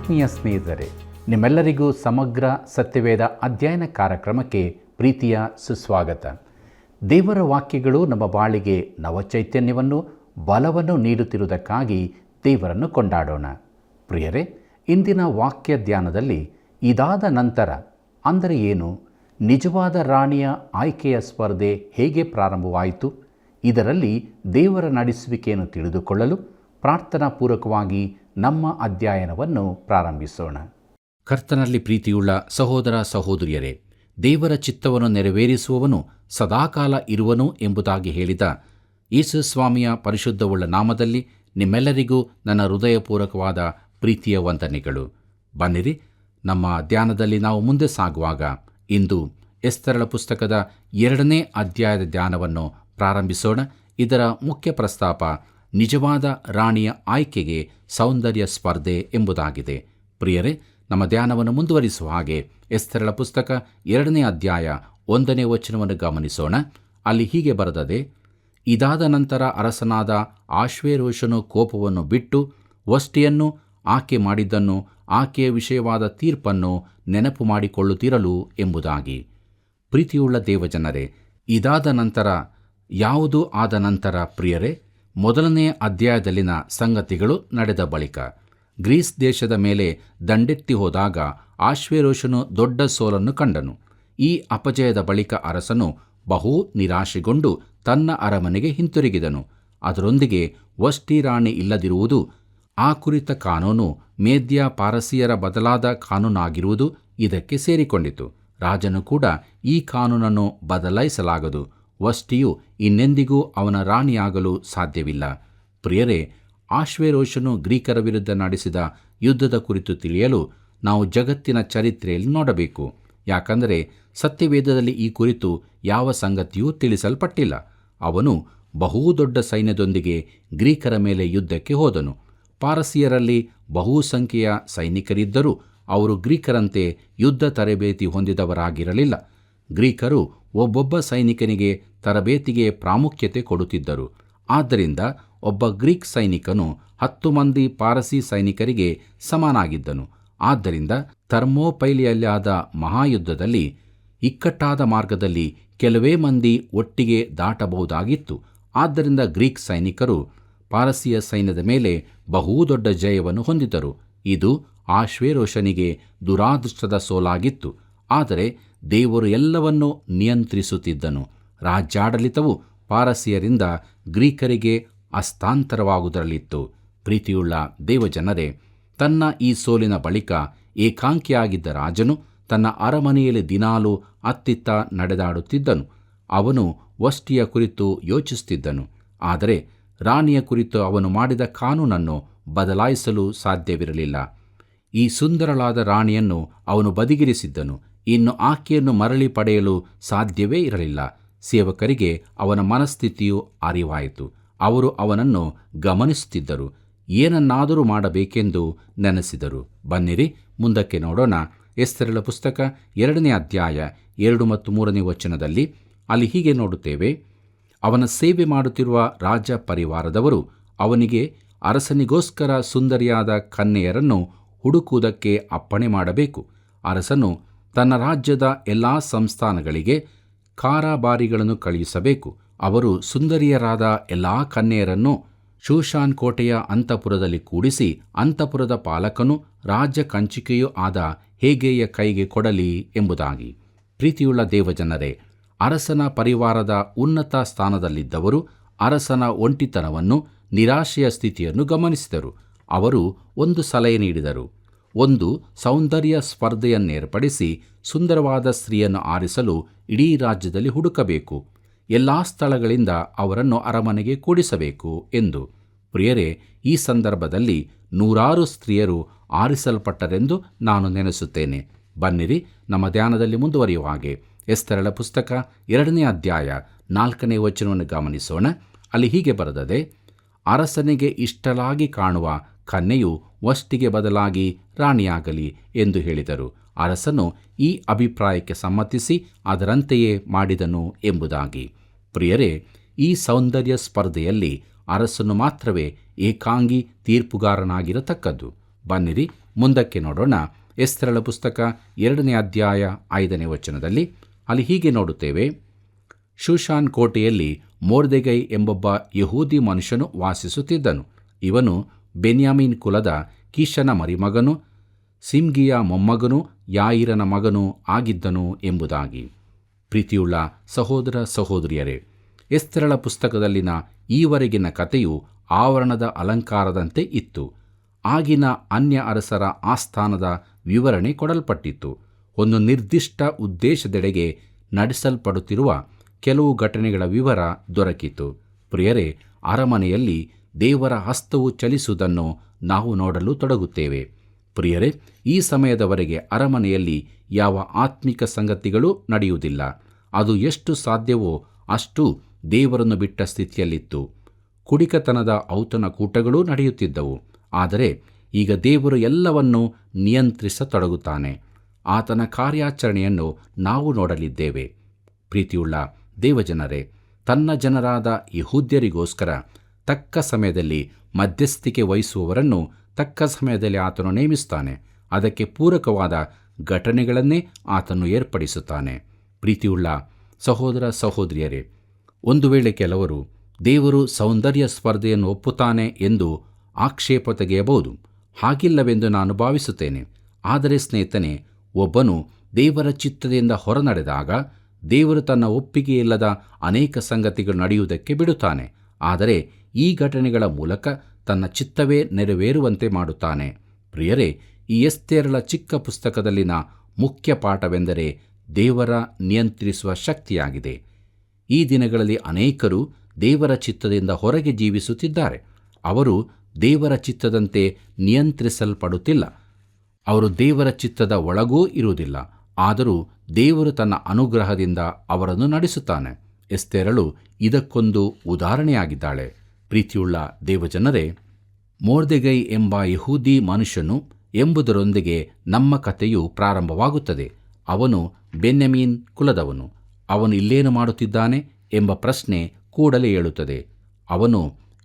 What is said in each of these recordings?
ಆತ್ಮೀಯ ಸ್ನೇಹಿತರೆ, ನಿಮ್ಮೆಲ್ಲರಿಗೂ ಸಮಗ್ರ ಸತ್ಯವೇದ ಅಧ್ಯಯನ ಕಾರ್ಯಕ್ರಮಕ್ಕೆ ಪ್ರೀತಿಯ ಸುಸ್ವಾಗತ. ದೇವರ ವಾಕ್ಯಗಳು ನಮ್ಮ ಬಾಳಿಗೆ ನವಚೈತನ್ಯವನ್ನು ಬಲವನ್ನು ನೀಡುತ್ತಿರುವುದಕ್ಕಾಗಿ ದೇವರನ್ನು ಕೊಂಡಾಡೋಣ. ಪ್ರಿಯರೇ, ಇಂದಿನ ವಾಕ್ಯ ಧ್ಯಾನದಲ್ಲಿ ಇದಾದ ನಂತರ ಅಂದರೆ ಏನು, ನಿಜವಾದ ರಾಣಿಯ ಆಯ್ಕೆಯ ಸ್ಪರ್ಧೆ ಹೇಗೆ ಪ್ರಾರಂಭವಾಯಿತು, ಇದರಲ್ಲಿ ದೇವರ ನಡೆಸುವಿಕೆಯನ್ನು ತಿಳಿದುಕೊಳ್ಳಲು ಪ್ರಾರ್ಥನಾ ಪೂರ್ವಕವಾಗಿ ನಮ್ಮ ಅಧ್ಯಯನವನ್ನು ಪ್ರಾರಂಭಿಸೋಣ. ಕರ್ತನಲ್ಲಿ ಪ್ರೀತಿಯುಳ್ಳ ಸಹೋದರ ಸಹೋದರಿಯರೇ, ದೇವರ ಚಿತ್ತವನ್ನು ನೆರವೇರಿಸುವವನು ಸದಾಕಾಲ ಇರುವನು ಎಂಬುದಾಗಿ ಹೇಳಿದ ಯೇಸು ಸ್ವಾಮಿಯ ಪರಿಶುದ್ಧವುಳ್ಳ ನಾಮದಲ್ಲಿ ನಿಮ್ಮೆಲ್ಲರಿಗೂ ನನ್ನ ಹೃದಯಪೂರ್ವಕವಾದ ಪ್ರೀತಿಯ ವಂದನೆಗಳು. ಬನ್ನಿರಿ, ನಮ್ಮ ಧ್ಯಾನದಲ್ಲಿ ನಾವು ಮುಂದೆ ಸಾಗುವಾಗ ಇಂದು ಎಸ್ತರಳ ಪುಸ್ತಕದ 2ನೇ ಅಧ್ಯಾಯದ ಧ್ಯಾನವನ್ನು ಪ್ರಾರಂಭಿಸೋಣ. ಇದರ ಮುಖ್ಯ ಪ್ರಸ್ತಾಪ ನಿಜವಾದ ರಾಣಿಯ ಆಯ್ಕೆಗೆ ಸೌಂದರ್ಯ ಸ್ಪರ್ಧೆ ಎಂಬುದಾಗಿದೆ. ಪ್ರಿಯರೇ, ನಮ್ಮ ಧ್ಯಾನವನ್ನು ಮುಂದುವರಿಸುವ ಹಾಗೆ ಎಸ್ತರಳ ಪುಸ್ತಕ 2ನೇ ಅಧ್ಯಾಯ 1ನೇ ವಚನವನ್ನು ಗಮನಿಸೋಣ. ಅಲ್ಲಿ ಹೀಗೆ ಬರೆದದೆ: ಇದಾದ ನಂತರ ಅರಸನಾದ ಆಶ್ವೇರೋಷನು ಕೋಪವನ್ನು ಬಿಟ್ಟು ವಷ್ಟಿಯನ್ನು, ಆಕೆ ಮಾಡಿದ್ದನ್ನು, ಆಕೆಯ ವಿಷಯವಾದ ತೀರ್ಪನ್ನು ನೆನಪು ಮಾಡಿಕೊಳ್ಳುತ್ತಿರಲು ಎಂಬುದಾಗಿ. ಪ್ರೀತಿಯುಳ್ಳ ದೇವಜನರೇ, ಇದಾದ ನಂತರ ಯಾವುದು ಆದ ನಂತರ? ಪ್ರಿಯರೇ, 1ನೇ ಅಧ್ಯಾಯದಲ್ಲಿನ ಸಂಗತಿಗಳು ನಡೆದ ಬಳಿಕ ಗ್ರೀಸ್ ದೇಶದ ಮೇಲೆ ದಂಡೆತ್ತಿ ಹೋದಾಗ ಆಶ್ವೇರೋಷನು ದೊಡ್ಡ ಸೋಲನ್ನು ಕಂಡನು. ಈ ಅಪಜಯದ ಬಳಿಕ ಅರಸನು ಬಹು ನಿರಾಶೆಗೊಂಡು ತನ್ನ ಅರಮನೆಗೆ ಹಿಂತಿರುಗಿದನು. ಅದರೊಂದಿಗೆ ವಷ್ಟಿ ರಾಣಿ ಇಲ್ಲದಿರುವುದು, ಆ ಕುರಿತ ಕಾನೂನು ಮೇದ್ಯ ಪಾರಸಿಯರ ಬದಲಾದ ಕಾನೂನಾಗಿರುವುದು ಇದಕ್ಕೆ ಸೇರಿಕೊಂಡಿತು. ರಾಜನು ಕೂಡ ಈ ಕಾನೂನನ್ನು ಬದಲಾಯಿಸಲಾಗದು. ವಷ್ಟಿಯು ಇನ್ನೆಂದಿಗೂ ಅವನ ರಾಣಿಯಾಗಲು ಸಾಧ್ಯವಿಲ್ಲ. ಪ್ರಿಯರೇ, ಆಶ್ವೇರೋಷನು ಗ್ರೀಕರ ವಿರುದ್ಧ ನಡೆಸಿದ ಯುದ್ಧದ ಕುರಿತು ತಿಳಿಯಲು ನಾವು ಜಗತ್ತಿನ ಚರಿತ್ರೆಯಲ್ಲಿ ನೋಡಬೇಕು. ಯಾಕಂದರೆ ಸತ್ಯವೇದದಲ್ಲಿ ಈ ಕುರಿತು ಯಾವ ಸಂಗತಿಯೂ ತಿಳಿಸಲ್ಪಟ್ಟಿಲ್ಲ. ಅವನು ಬಹುದೊಡ್ಡ ಸೈನ್ಯದೊಂದಿಗೆ ಗ್ರೀಕರ ಮೇಲೆ ಯುದ್ಧಕ್ಕೆ ಹೋದನು. ಪಾರಸಿಯರಲ್ಲಿ ಬಹುಸಂಖ್ಯೆಯ ಸೈನಿಕರಿದ್ದರೂ ಅವರು ಗ್ರೀಕರಂತೆ ಯುದ್ಧ ತರಬೇತಿ ಹೊಂದಿದವರಾಗಿರಲಿಲ್ಲ. ಗ್ರೀಕರು ಒಬ್ಬೊಬ್ಬ ಸೈನಿಕನಿಗೆ ತರಬೇತಿಗೆ ಪ್ರಾಮುಖ್ಯತೆ ಕೊಡುತ್ತಿದ್ದರು. ಆದ್ದರಿಂದ ಒಬ್ಬ ಗ್ರೀಕ್ ಸೈನಿಕನು 10 ಮಂದಿ ಪಾರಸಿ ಸೈನಿಕರಿಗೆ ಸಮನಾಗಿದ್ದನು. ಆದ್ದರಿಂದ ಥರ್ಮೋಪೈಲಿಯಲ್ಲಾದ ಮಹಾಯುದ್ಧದಲ್ಲಿ ಇಕ್ಕಟ್ಟಾದ ಮಾರ್ಗದಲ್ಲಿ ಕೆಲವೇ ಮಂದಿ ಒಟ್ಟಿಗೆ ದಾಟಬಹುದಾಗಿತ್ತು. ಆದ್ದರಿಂದ ಗ್ರೀಕ್ ಸೈನಿಕರು ಪಾರಸಿಯ ಸೈನ್ಯದ ಮೇಲೆ ಬಹುದೊಡ್ಡ ಜಯವನ್ನು ಹೊಂದಿದರು. ಇದು ಆಶ್ವೇರೋಷನಿಗೆ ದುರಾದೃಷ್ಟದ ಸೋಲಾಗಿತ್ತು. ಆದರೆ ದೇವರು ಎಲ್ಲವನ್ನೂ ನಿಯಂತ್ರಿಸುತ್ತಿದ್ದನು. ರಾಜ್ಯಾಡಳಿತವು ಪಾರಸಿಯರಿಂದ ಗ್ರೀಕರಿಗೆ ಹಸ್ತಾಂತರವಾಗುವುದರಲ್ಲಿತ್ತು. ಪ್ರೀತಿಯುಳ್ಳ ದೇವಜನರೇ, ತನ್ನ ಈ ಸೋಲಿನ ಬಳಿಕ ಏಕಾಂಕಿಯಾಗಿದ್ದ ರಾಜನು ತನ್ನ ಅರಮನೆಯಲ್ಲಿ ದಿನಾಲೂ ಅತ್ತಿತ್ತ ನಡೆದಾಡುತ್ತಿದ್ದನು. ಅವನು ವಷ್ಟಿಯ ಕುರಿತು ಯೋಚಿಸುತ್ತಿದ್ದನು. ಆದರೆ ರಾಣಿಯ ಕುರಿತು ಅವನು ಮಾಡಿದ ಕಾನೂನನ್ನು ಬದಲಾಯಿಸಲು ಸಾಧ್ಯವಿರಲಿಲ್ಲ. ಈ ಸುಂದರಳಾದ ರಾಣಿಯನ್ನು ಅವನು ಬದಿಗಿರಿಸಿದ್ದನು. ಇನ್ನು ಆಕೆಯನ್ನು ಮರಳಿ ಪಡೆಯಲು ಸಾಧ್ಯವೇ ಇರಲಿಲ್ಲ. ಸೇವಕರಿಗೆ ಅವನ ಮನಸ್ಥಿತಿಯು ಅರಿವಾಯಿತು. ಅವರು ಅವನನ್ನು ಗಮನಿಸುತ್ತಿದ್ದರು. ಏನನ್ನಾದರೂ ಮಾಡಬೇಕೆಂದು ನೆನೆಸಿದರು. ಬನ್ನಿರಿ, ಮುಂದಕ್ಕೆ ನೋಡೋಣ. ಎಸ್ತರಳ ಪುಸ್ತಕ 2ನೇ ಅಧ್ಯಾಯ 2 ಮತ್ತು 3ನೇ ವಚನದಲ್ಲಿ ಅಲ್ಲಿ ಹೀಗೆ ನೋಡುತ್ತೇವೆ: ಅವನ ಸೇವೆ ಮಾಡುತ್ತಿರುವ ರಾಜ ಪರಿವಾರದವರು ಅವನಿಗೆ ಅರಸನಿಗೋಸ್ಕರ ಸುಂದರಿಯಾದ ಕನ್ಯೆಯರನ್ನು ಹುಡುಕುವುದಕ್ಕೆ ಅಪ್ಪಣೆ ಮಾಡಬೇಕು. ಅರಸನು ತನ್ನ ರಾಜ್ಯದ ಎಲ್ಲ ಸಂಸ್ಥಾನಗಳಿಗೆ ಕಾರಾಬಾರಿಗಳನ್ನು ಕಳುಹಿಸಬೇಕು. ಅವರು ಸುಂದರಿಯರಾದ ಎಲ್ಲ ಕನ್ಯೆಯರನ್ನು ಶೂಷಾನ್ ಕೋಟೆಯ ಅಂತಃಪುರದಲ್ಲಿ ಕೂಡಿಸಿ ಅಂತಃಪುರದ ಪಾಲಕನು ರಾಜ್ಯ ಕಂಚಿಕೆಯೂ ಆದ ಹೇಗೆಯ ಕೈಗೆ ಕೊಡಲಿ ಎಂಬುದಾಗಿ. ಪ್ರೀತಿಯುಳ್ಳ ದೇವಜನರೇ, ಅರಸನ ಪರಿವಾರದ ಉನ್ನತ ಸ್ಥಾನದಲ್ಲಿದ್ದವರು ಅರಸನ ಒಂಟಿತನವನ್ನು, ನಿರಾಶೆಯ ಸ್ಥಿತಿಯನ್ನು ಗಮನಿಸಿದರು. ಅವರು ಒಂದು ಸಲಹೆ ನೀಡಿದರು: ಒಂದು ಸೌಂದರ್ಯ ಸ್ಪರ್ಧೆಯನ್ನೇರ್ಪಡಿಸಿ ಸುಂದರವಾದ ಸ್ತ್ರೀಯನ್ನು ಆರಿಸಲು ಇಡೀ ರಾಜ್ಯದಲ್ಲಿ ಹುಡುಕಬೇಕು. ಎಲ್ಲ ಸ್ಥಳಗಳಿಂದ ಅವರನ್ನು ಅರಮನೆಗೆ ಕೂಡಿಸಬೇಕು ಎಂದು. ಪ್ರಿಯರೇ, ಈ ಸಂದರ್ಭದಲ್ಲಿ 100 ಸ್ತ್ರೀಯರು ಆರಿಸಲ್ಪಟ್ಟರೆಂದು ನಾನು ನೆನೆಸುತ್ತೇನೆ. ಬನ್ನಿರಿ, ನಮ್ಮ ಧ್ಯಾನದಲ್ಲಿ ಮುಂದುವರಿಯುವ ಹಾಗೆ ಎಸ್ತರಳ ಪುಸ್ತಕ 2ನೇ ಅಧ್ಯಾಯ 4ನೇ ವಚನವನ್ನು ಗಮನಿಸೋಣ. ಅಲ್ಲಿ ಹೀಗೆ ಬರೆದದೆ: ಅರಸನಿಗೆ ಇಷ್ಟಲಾಗಿ ಕಾಣುವ ಕನ್ಯೆಯು ವಷ್ಟಿಗೆ ಬದಲಾಗಿ ರಾಣಿಯಾಗಲಿ ಎಂದು ಹೇಳಿದರು. ಅರಸನು ಈ ಅಭಿಪ್ರಾಯಕ್ಕೆ ಸಮ್ಮತಿಸಿ ಅದರಂತೆಯೇ ಮಾಡಿದನು ಎಂಬುದಾಗಿ. ಪ್ರಿಯರೇ, ಈ ಸೌಂದರ್ಯ ಸ್ಪರ್ಧೆಯಲ್ಲಿ ಅರಸನು ಮಾತ್ರವೇ ಏಕಾಂಗಿ ತೀರ್ಪುಗಾರನಾಗಿರತಕ್ಕದ್ದು. ಬನ್ನಿರಿ, ಮುಂದಕ್ಕೆ ನೋಡೋಣ. ಎಸ್ತೇರಳ ಪುಸ್ತಕ 2ನೇ ಅಧ್ಯಾಯ 5ನೇ ವಚನದಲ್ಲಿ ಅಲ್ಲಿ ಹೀಗೆ ನೋಡುತ್ತೇವೆ. ಶೂಷಾನ್ ಕೋಟೆಯಲ್ಲಿ ಮೊರ್ದೆಕೈ ಎಂಬೊಬ್ಬ ಯಹೂದಿ ಮನುಷ್ಯನು ವಾಸಿಸುತ್ತಿದ್ದನು. ಇವನು ಬೆನ್ಯಾಮೀನ್ ಕುಲದ ಕೀಷನ ಮರಿಮಗನು, ಸಿಮ್ಗಿಯ ಮೊಮ್ಮಗನು, ಯಾಯಿರನ ಮಗನೂ ಆಗಿದ್ದನು ಎಂಬುದಾಗಿ. ಪ್ರೀತಿಯುಳ್ಳ ಸಹೋದರ ಸಹೋದರಿಯರೇ, ಎಸ್ತೇರಳ ಪುಸ್ತಕದಲ್ಲಿನ ಈವರೆಗಿನ ಕಥೆಯು ಆವರಣದ ಅಲಂಕಾರದಂತೆ ಇತ್ತು. ಆಗಿನ ಅನ್ಯ ಅರಸರ ಆಸ್ಥಾನದ ವಿವರಣೆ ಕೊಡಲ್ಪಟ್ಟಿತ್ತು. ಒಂದು ನಿರ್ದಿಷ್ಟ ಉದ್ದೇಶದೆಡೆಗೆ ನಡೆಸಲ್ಪಡುತ್ತಿರುವ ಕೆಲವು ಘಟನೆಗಳ ವಿವರ ದೊರಕಿತು. ಪ್ರಿಯರೇ, ಅರಮನೆಯಲ್ಲಿ ದೇವರ ಹಸ್ತವು ಚಲಿಸುವುದನ್ನು ನಾವು ನೋಡಲು ತೊಡಗುತ್ತೇವೆ. ಪ್ರಿಯರೇ, ಈ ಸಮಯದವರೆಗೆ ಅರಮನೆಯಲ್ಲಿ ಯಾವ ಆತ್ಮಿಕ ಸಂಗತಿಗಳೂ ನಡೆಯುವುದಿಲ್ಲ. ಅದು ಎಷ್ಟು ಸಾಧ್ಯವೋ ಅಷ್ಟು ದೇವರನ್ನು ಬಿಟ್ಟ ಸ್ಥಿತಿಯಲ್ಲಿತ್ತು. ಕುಡಿಕತನದ ಔತಣಕೂಟಗಳೂ ನಡೆಯುತ್ತಿದ್ದವು. ಆದರೆ ಈಗ ದೇವರು ಎಲ್ಲವನ್ನೂ ನಿಯಂತ್ರಿಸತೊಡಗುತ್ತಾನೆ. ಆತನ ಕಾರ್ಯಾಚರಣೆಯನ್ನು ನಾವು ನೋಡಲಿದ್ದೇವೆ. ಪ್ರೀತಿಯುಳ್ಳ ದೇವಜನರೇ, ತನ್ನ ಜನರಾದ ಯಹೂದ್ಯರಿಗೋಸ್ಕರ ತಕ್ಕ ಸಮಯದಲ್ಲಿ ಮಧ್ಯಸ್ಥಿಕೆ ವಹಿಸುವವರನ್ನು ತಕ್ಕ ಸಮಯದಲ್ಲಿ ಆತನು ನೇಮಿಸುತ್ತಾನೆ. ಅದಕ್ಕೆ ಪೂರಕವಾದ ಘಟನೆಗಳನ್ನೇ ಆತನು ಏರ್ಪಡಿಸುತ್ತಾನೆ. ಪ್ರೀತಿಯುಳ್ಳ ಸಹೋದರ ಸಹೋದರಿಯರೇ, ಒಂದು ವೇಳೆ ಕೆಲವರು ದೇವರು ಸೌಂದರ್ಯ ಸ್ಪರ್ಧೆಯನ್ನು ಒಪ್ಪುತ್ತಾನೆ ಎಂದು ಆಕ್ಷೇಪ ತೆಗೆಯಬಹುದು. ಹಾಗಿಲ್ಲವೆಂದು ನಾನು ಭಾವಿಸುತ್ತೇನೆ. ಆದರೆ ಸ್ನೇಹಿತನೇ, ಒಬ್ಬನು ದೇವರ ಚಿತ್ತದಿಂದ ಹೊರನಡೆದಾಗ ದೇವರು ತನ್ನ ಒಪ್ಪಿಗೆಯಿಲ್ಲದ ಅನೇಕ ಸಂಗತಿಗಳು ನಡೆಯುವುದಕ್ಕೆ ಬಿಡುತ್ತಾನೆ. ಆದರೆ ಈ ಘಟನೆಗಳ ಮೂಲಕ ತನ್ನ ಚಿತ್ತವೇ ನೆರವೇರುವಂತೆ ಮಾಡುತ್ತಾನೆ. ಪ್ರಿಯರೇ, ಈ ಎಸ್ತೇರಳ ಚಿಕ್ಕ ಪುಸ್ತಕದಲ್ಲಿನ ಮುಖ್ಯ ಪಾಠವೆಂದರೆ ದೇವರ ನಿಯಂತ್ರಿಸುವ ಶಕ್ತಿಯಾಗಿದೆ. ಈ ದಿನಗಳಲ್ಲಿ ಅನೇಕರು ದೇವರ ಚಿತ್ತದಿಂದ ಹೊರಗೆ ಜೀವಿಸುತ್ತಿದ್ದಾರೆ. ಅವರು ದೇವರ ಚಿತ್ತದಂತೆ ನಿಯಂತ್ರಿಸಲ್ಪಡುತ್ತಿಲ್ಲ. ಅವರು ದೇವರ ಚಿತ್ತದ ಒಳಗೂ ಇರುವುದಿಲ್ಲ. ಆದರೂ ದೇವರು ತನ್ನ ಅನುಗ್ರಹದಿಂದ ಅವರನ್ನು ನಡೆಸುತ್ತಾನೆ. ಎಸ್ತೇರಳು ಇದಕ್ಕೊಂದು ಉದಾಹರಣೆಯಾಗಿದ್ದಾಳೆ. ಪ್ರೀತಿಯುಳ್ಳ ದೇವಜನರೇ, ಮೊರ್ದೆಕೈ ಎಂಬ ಯಹೂದಿ ಮನುಷ್ಯನು ಎಂಬುದರೊಂದಿಗೆ ನಮ್ಮ ಕಥೆಯು ಪ್ರಾರಂಭವಾಗುತ್ತದೆ. ಅವನು ಬೆನ್ಯಾಮೀನ್ ಕುಲದವನು. ಅವನು ಇಲ್ಲೇನು ಮಾಡುತ್ತಿದ್ದಾನೆ ಎಂಬ ಪ್ರಶ್ನೆ ಕೂಡಲೇ ಏಳುತ್ತದೆ. ಅವನು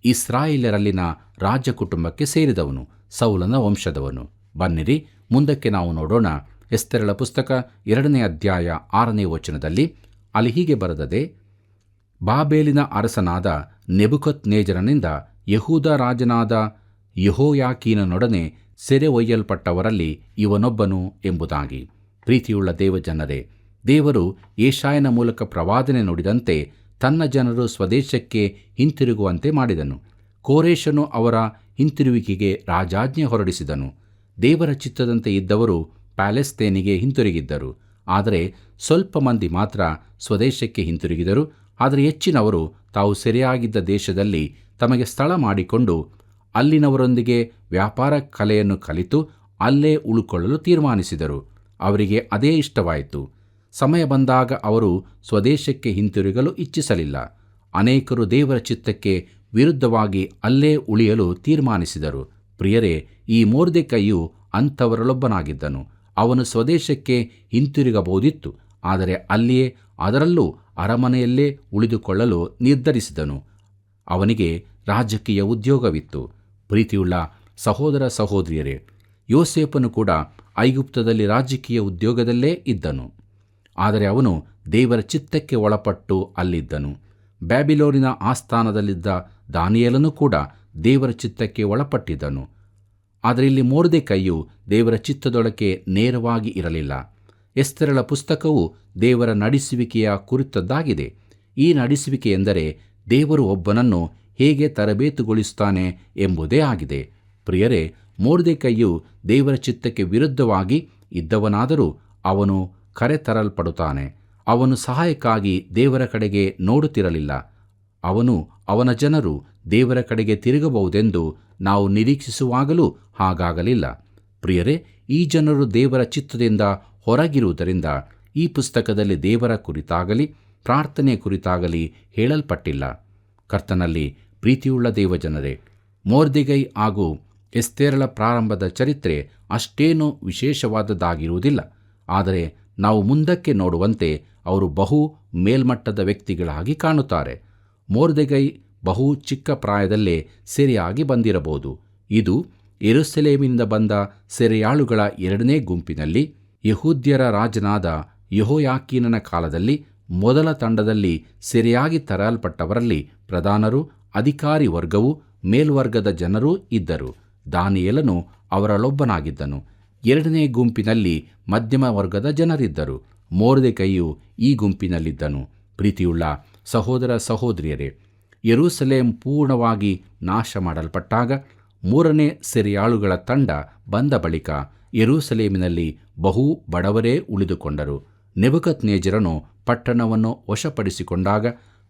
ಇಸ್ರಾಯೇಲರಲ್ಲಿನ ರಾಜಕುಟುಂಬಕ್ಕೆ ಸೇರಿದವನು, ಸೌಲನ ವಂಶದವನು. ಬನ್ನಿರಿ, ಮುಂದಕ್ಕೆ ನಾವು ನೋಡೋಣ. ಎಸ್ತೇರಳ ಪುಸ್ತಕ 2ನೇ ಅಧ್ಯಾಯ 6ನೇ ವಚನದಲ್ಲಿ ಅಲ್ಲಿ ಹೀಗೆ ಬರೆದದೆ. ಬಾಬೇಲಿನ ಅರಸನಾದ ನೆಬುಕದ್ನೆಚ್ಚರನಿಂದ ಯೆಹೂದ ರಾಜನಾದ ಯೆಹೋಯಾಕೀನನೊಡನೆ ಸೆರೆ ಒಯ್ಯಲ್ಪಟ್ಟವರಲ್ಲಿ ಇವನೊಬ್ಬನು ಎಂಬುದಾಗಿ. ಪ್ರೀತಿಯುಳ್ಳ ದೇವಜನರೇ, ದೇವರು ಯೆಶಾಯನ ಮೂಲಕ ಪ್ರವಾದನೆ ನುಡಿದಂತೆ ತನ್ನ ಜನರು ಸ್ವದೇಶಕ್ಕೆ ಹಿಂತಿರುಗುವಂತೆ ಮಾಡಿದನು. ಕೋರೇಷನು ಅವರ ಹಿಂತಿರುವಿಕೆಗೆ ರಾಜಾಜ್ಞೆ ಹೊರಡಿಸಿದನು. ದೇವರ ಚಿತ್ತದಂತೆ ಇದ್ದವರು ಪ್ಯಾಲೆಸ್ತೇನಿಗೆ ಹಿಂತಿರುಗಿದ್ದರು. ಆದರೆ ಸ್ವಲ್ಪ ಮಂದಿ ಮಾತ್ರ ಸ್ವದೇಶಕ್ಕೆ ಹಿಂತಿರುಗಿದರು. ಆದರೆ ಹೆಚ್ಚಿನವರು ತಾವು ಸೆರೆಯಾಗಿದ್ದ ದೇಶದಲ್ಲಿ ತಮಗೆ ಸ್ಥಳ ಮಾಡಿಕೊಂಡು ಅಲ್ಲಿನವರೊಂದಿಗೆ ವ್ಯಾಪಾರ ಕಲೆಯನ್ನು ಕಲಿತು ಅಲ್ಲೇ ಉಳುಕೊಳ್ಳಲು ತೀರ್ಮಾನಿಸಿದರು. ಅವರಿಗೆ ಅದೇ ಇಷ್ಟವಾಯಿತು. ಸಮಯ ಬಂದಾಗ ಅವರು ಸ್ವದೇಶಕ್ಕೆ ಹಿಂತಿರುಗಲು ಇಚ್ಛಿಸಲಿಲ್ಲ. ಅನೇಕರು ದೇವರ ಚಿತ್ತಕ್ಕೆ ವಿರುದ್ಧವಾಗಿ ಅಲ್ಲೇ ಉಳಿಯಲು ತೀರ್ಮಾನಿಸಿದರು. ಪ್ರಿಯರೇ, ಈ ಮೊರ್ದೆಕೈಯು ಅಂಥವರಲ್ಲೊಬ್ಬನಾಗಿದ್ದನು. ಅವನು ಸ್ವದೇಶಕ್ಕೆ ಹಿಂತಿರುಗಬಹುದಿತ್ತು. ಆದರೆ ಅಲ್ಲಿಯೇ, ಅದರಲ್ಲೂ ಅರಮನೆಯಲ್ಲೇ ಉಳಿದುಕೊಳ್ಳಲು ನಿರ್ಧರಿಸಿದನು. ಅವನಿಗೆ ರಾಜಕೀಯ ಉದ್ಯೋಗವಿತ್ತು. ಪ್ರೀತಿಯುಳ್ಳ ಸಹೋದರ ಸಹೋದರಿಯರೇ, ಯೋಸೇಫನು ಕೂಡ ಐಗುಪ್ತದಲ್ಲಿ ರಾಜಕೀಯ ಉದ್ಯೋಗದಲ್ಲೇ ಇದ್ದನು. ಆದರೆ ಅವನು ದೇವರ ಚಿತ್ತಕ್ಕೆ ಒಳಪಟ್ಟು ಅಲ್ಲಿದ್ದನು. ಬ್ಯಾಬಿಲೋನಿನ ಆಸ್ಥಾನದಲ್ಲಿದ್ದ ದಾನಿಯೇಲನು ಕೂಡ ದೇವರ ಚಿತ್ತಕ್ಕೆ ಒಳಪಟ್ಟಿದ್ದನು. ಆದರೆ ಇಲ್ಲಿ ಮೊರ್ದೆಕೈಯು ದೇವರ ಚಿತ್ತದೊಳಕ್ಕೆ ನೇರವಾಗಿ ಇರಲಿಲ್ಲ. ಎಸ್ತೇರಳ ಪುಸ್ತಕವು ದೇವರ ನಡೆಸುವಿಕೆಯ ಕುರಿತದ್ದಾಗಿದೆ. ಈ ನಡೆಸುವಿಕೆ ಎಂದರೆ ದೇವರು ಒಬ್ಬನನ್ನು ಹೇಗೆ ತರಬೇತುಗೊಳಿಸುತ್ತಾನೆ ಎಂಬುದೇ ಆಗಿದೆ. ಪ್ರಿಯರೇ, ಮೊರ್ದೆಕೈಯು ದೇವರ ಚಿತ್ತಕ್ಕೆ ವಿರುದ್ಧವಾಗಿ ಇದ್ದವನಾದರೂ ಅವನು ಕರೆತರಲ್ಪಡುತ್ತಾನೆ. ಅವನು ಸಹಾಯಕ್ಕಾಗಿ ದೇವರ ಕಡೆಗೆ ನೋಡುತ್ತಿರಲಿಲ್ಲ. ಅವನ ಜನರು ದೇವರ ಕಡೆಗೆ ತಿರುಗಬಹುದೆಂದು ನಾವು ನಿರೀಕ್ಷಿಸುವಾಗಲೂ ಹಾಗಾಗಲಿಲ್ಲ. ಪ್ರಿಯರೇ, ಈ ಜನರು ದೇವರ ಚಿತ್ತದಿಂದ ಹೊರಗಿರುವುದರಿಂದ ಈ ಪುಸ್ತಕದಲ್ಲಿ ದೇವರ ಕುರಿತಾಗಲಿ ಪ್ರಾರ್ಥನೆಯ ಕುರಿತಾಗಲಿ ಹೇಳಲ್ಪಟ್ಟಿಲ್ಲ. ಕರ್ತನಲ್ಲಿ ಪ್ರೀತಿಯುಳ್ಳ ದೇವಜನರೇ, ಮೊರ್ದೆಕೈ ಹಾಗೂ ಎಸ್ತೇರಳ ಪ್ರಾರಂಭದ ಚರಿತ್ರೆ ಅಷ್ಟೇನೂ ವಿಶೇಷವಾದದ್ದಾಗಿರುವುದಿಲ್ಲ. ಆದರೆ ನಾವು ಮುಂದಕ್ಕೆ ನೋಡುವಂತೆ ಅವರು ಬಹು ಮೇಲ್ಮಟ್ಟದ ವ್ಯಕ್ತಿಗಳಾಗಿ ಕಾಣುತ್ತಾರೆ. ಮೊರ್ದೆಕೈ ಬಹು ಚಿಕ್ಕ ಪ್ರಾಯದಲ್ಲೇ ಸೆರೆಯಾಗಿ ಬಂದಿರಬಹುದು. ಇದು ಯೆರೂಸಲೇಮಿನಿಂದ ಬಂದ ಸೆರೆಯಾಳುಗಳ ಎರಡನೇ ಗುಂಪಿನಲ್ಲಿ ಯೆಹೂದ್ಯರ ರಾಜನಾದ ಯೆಹೋಯಾಕೀನನ ಕಾಲದಲ್ಲಿ ಮೊದಲ ತಂಡದಲ್ಲಿ ಸೆರೆಯಾಗಿ ತರಲ್ಪಟ್ಟವರಲ್ಲಿ ಪ್ರಧಾನರು, ಅಧಿಕಾರಿ ವರ್ಗವೂ ಮೇಲ್ವರ್ಗದ ಜನರೂ ಇದ್ದರು. ದಾನಿಯೇಲನು ಅವರಲ್ಲೊಬ್ಬನಾಗಿದ್ದನು. ಎರಡನೇ ಗುಂಪಿನಲ್ಲಿ ಮಧ್ಯಮ ವರ್ಗದ ಜನರಿದ್ದರು. ಮೊರ್ದೆಕೈಯು ಈ ಗುಂಪಿನಲ್ಲಿದ್ದನು. ಪ್ರೀತಿಯುಳ್ಳ ಸಹೋದರ ಸಹೋದರಿಯರೇ, ಯೆರೂಸಲೇಮ್ ಪೂರ್ಣವಾಗಿ ನಾಶ ಮಾಡಲ್ಪಟ್ಟಾಗ ಮೂರನೇ ಸೆರೆಯಾಳುಗಳ ತಂಡ ಬಂದ ಬಳಿಕ ಯೆರೂಸಲೇಮಿನಲ್ಲಿ ಬಹು ಬಡವರೇ ಉಳಿದುಕೊಂಡರು. ನೆಬೂಕದ್ನೆಚ್ಚರನು ಪಟ್ಟಣವನ್ನು ವಶಪಡಿಸಿಕೊಂಡಾಗ